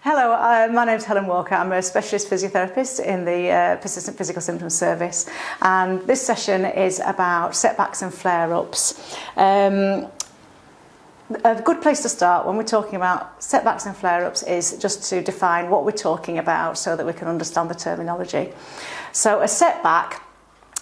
Hello, my name's Helen Walker. I'm a specialist physiotherapist in the Persistent Physical Symptoms Service, and this session is about setbacks and flare-ups. A good place to start when we're talking about setbacks and flare-ups is just to define what we're talking about so that we can understand the terminology. So a setback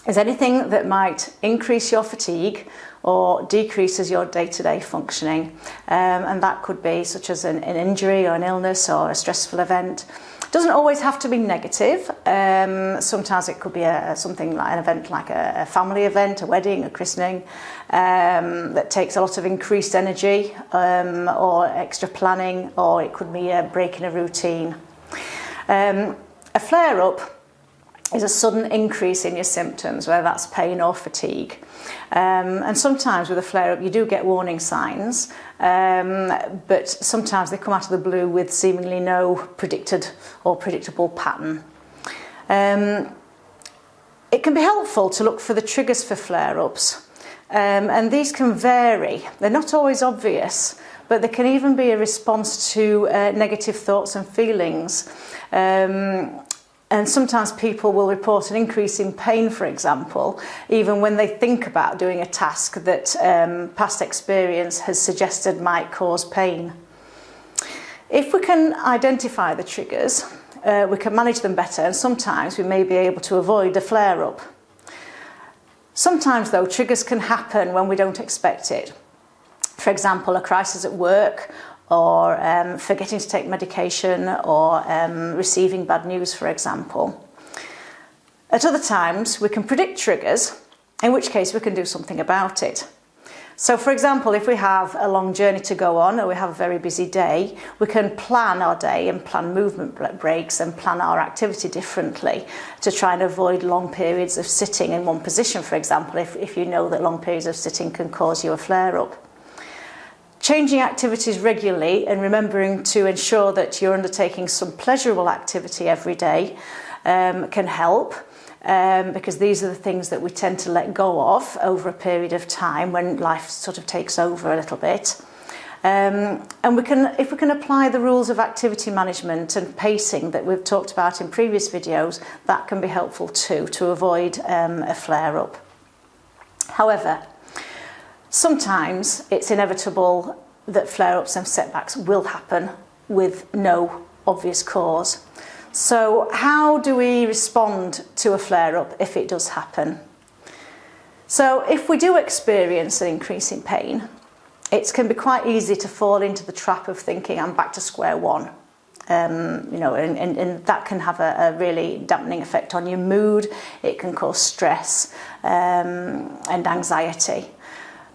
is anything that might increase your fatigue or decreases your day-to-day functioning, and that could be such as an injury or an illness or a stressful event. It doesn't always have to be negative. Sometimes it could be something like an event like a family event, a wedding, a christening, that takes a lot of increased energy or extra planning, or it could be a break in a routine. A flare-up is a sudden increase in your symptoms, whether that's pain or fatigue. And sometimes with a flare-up you do get warning signs, but sometimes they come out of the blue with seemingly no predicted or predictable pattern. It can be helpful to look for the triggers for flare-ups, and these can vary. They're not always obvious, but they can even be a response to negative thoughts and feelings. And sometimes people will report an increase in pain, for example, even when they think about doing a task that past experience has suggested might cause pain. If we can identify the triggers, we can manage them better, and sometimes we may be able to avoid a flare-up. Sometimes, though, triggers can happen when we don't expect it. For example, a crisis at work, or forgetting to take medication, or receiving bad news, for example. At other times, we can predict triggers, in which case we can do something about it. So, for example, if we have a long journey to go on, or we have a very busy day, we can plan our day and plan movement breaks and plan our activity differently to try and avoid long periods of sitting in one position, for example, if you know that long periods of sitting can cause you a flare-up. Changing activities regularly and remembering to ensure that you're undertaking some pleasurable activity every day can help, because these are the things that we tend to let go of over a period of time when life sort of takes over a little bit. And if we can apply the rules of activity management and pacing that we've talked about in previous videos, that can be helpful too, to avoid a flare-up. However, sometimes it's inevitable that flare-ups and setbacks will happen with no obvious cause. So how do we respond to a flare-up if it does happen? So if we do experience an increase in pain, it can be quite easy to fall into the trap of thinking I'm back to square one. And that can have a really dampening effect on your mood. It can cause stress and anxiety.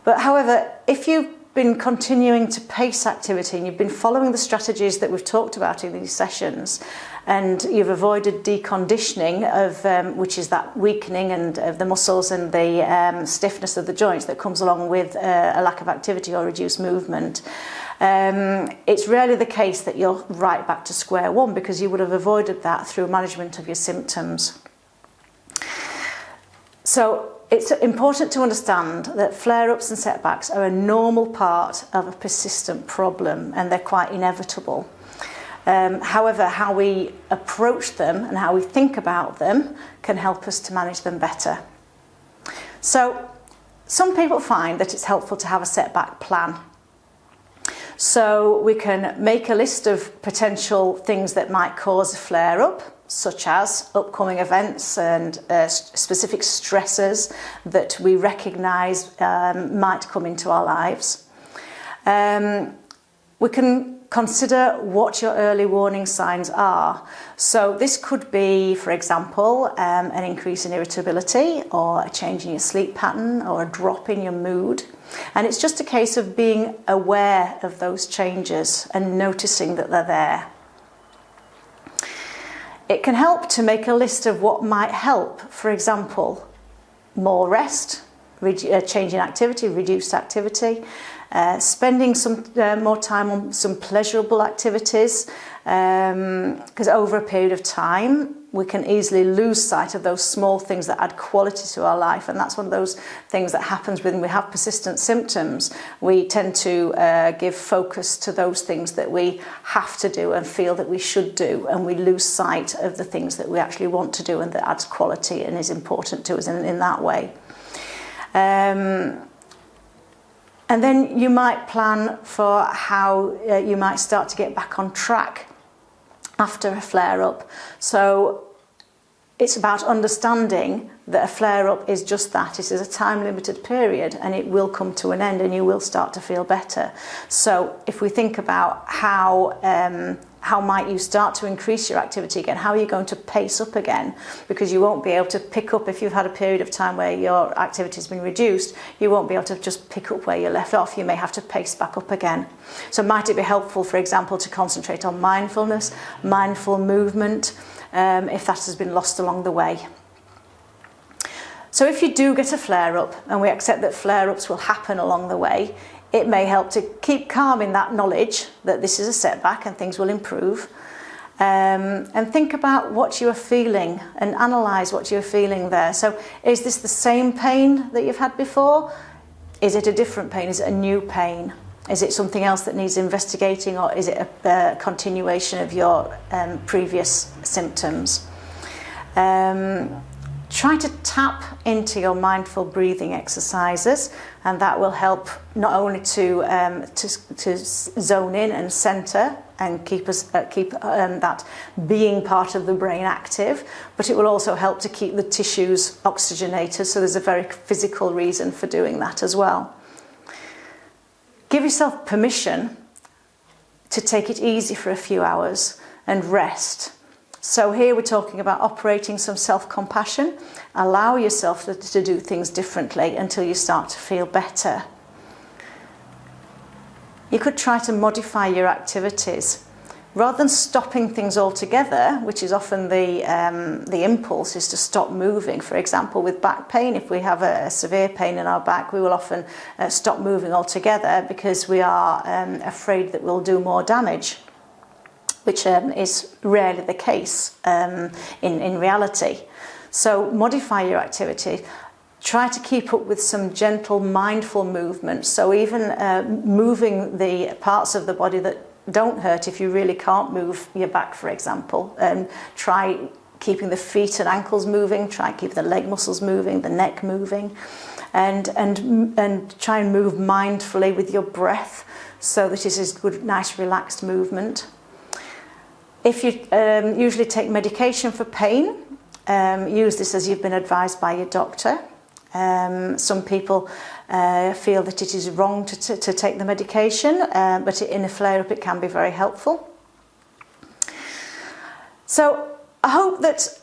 But however, if you've been continuing to pace activity and you've been following the strategies that we've talked about in these sessions, and you've avoided deconditioning of which is that weakening and of the muscles and the stiffness of the joints that comes along with a lack of activity or reduced movement, it's rarely the case that you're right back to square one, because you would have avoided that through management of your symptoms. So it's important to understand that flare-ups and setbacks are a normal part of a persistent problem, and they're quite inevitable. However, how we approach them and how we think about them can help us to manage them better. So some people find that it's helpful to have a setback plan. So we can make a list of potential things that might cause a flare-up, such as upcoming events and specific stressors that we recognise might come into our lives. We can consider what your early warning signs are. So this could be, for example, an increase in irritability, or a change in your sleep pattern, or a drop in your mood. And it's just a case of being aware of those changes and noticing that they're there. It can help to make a list of what might help. For example, more rest, change in activity, reduced activity, spending some more time on some pleasurable activities, because over a period of time we can easily lose sight of those small things that add quality to our life, and that's one of those things that happens when we have persistent symptoms. We tend to give focus to those things that we have to do and feel that we should do, and we lose sight of the things that we actually want to do and that adds quality and is important to us in that way. And then you might plan for how you might start to get back on track after a flare-up. So it's about understanding that a flare-up is just that. It is a time-limited period and it will come to an end and you will start to feel better. So if we think about how might you start to increase your activity again, how are you going to pace up again? Because you won't be able to pick up, if you've had a period of time where your activity has been reduced, you won't be able to just pick up where you left off. You may have to pace back up again. So might it be helpful, for example, to concentrate on mindfulness, mindful movement, if that has been lost along the way. So if you do get a flare-up, and we accept that flare-ups will happen along the way, it may help to keep calm in that knowledge that this is a setback and things will improve. And think about what you are feeling and analyse what you're feeling there. So is this the same pain that you've had before? Is it a different pain? Is it a new pain? Is it something else that needs investigating, or is it a continuation of your previous symptoms? Try to tap into your mindful breathing exercises, and that will help not only to zone in and centre and keep that being part of the brain active, but it will also help to keep the tissues oxygenated. So there's a very physical reason for doing that as well. Give yourself permission to take it easy for a few hours and rest. So here we're talking about operating some self-compassion. Allow yourself to do things differently until you start to feel better. You could try to modify your activities. Rather than stopping things altogether, which is often the impulse is to stop moving. For example, with back pain, if we have a severe pain in our back, we will often stop moving altogether because we are afraid that we'll do more damage, which is rarely the case in reality. So modify your activity. Try to keep up with some gentle, mindful movement. So even moving the parts of the body that don't hurt, if you really can't move your back, for example, try keeping the feet and ankles moving, try keep the leg muscles moving, the neck moving, and try and move mindfully with your breath so that it is good, nice, relaxed movement. If you usually take medication for pain, use this as you've been advised by your doctor. Some people feel that it is wrong to take the medication, but in a flare-up it can be very helpful. So I hope that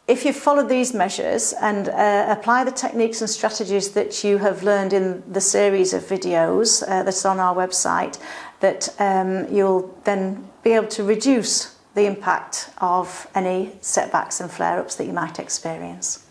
if you follow these measures and apply the techniques and strategies that you have learned in the series of videos that's on our website, that you'll then be able to reduce the impact of any setbacks and flare-ups that you might experience.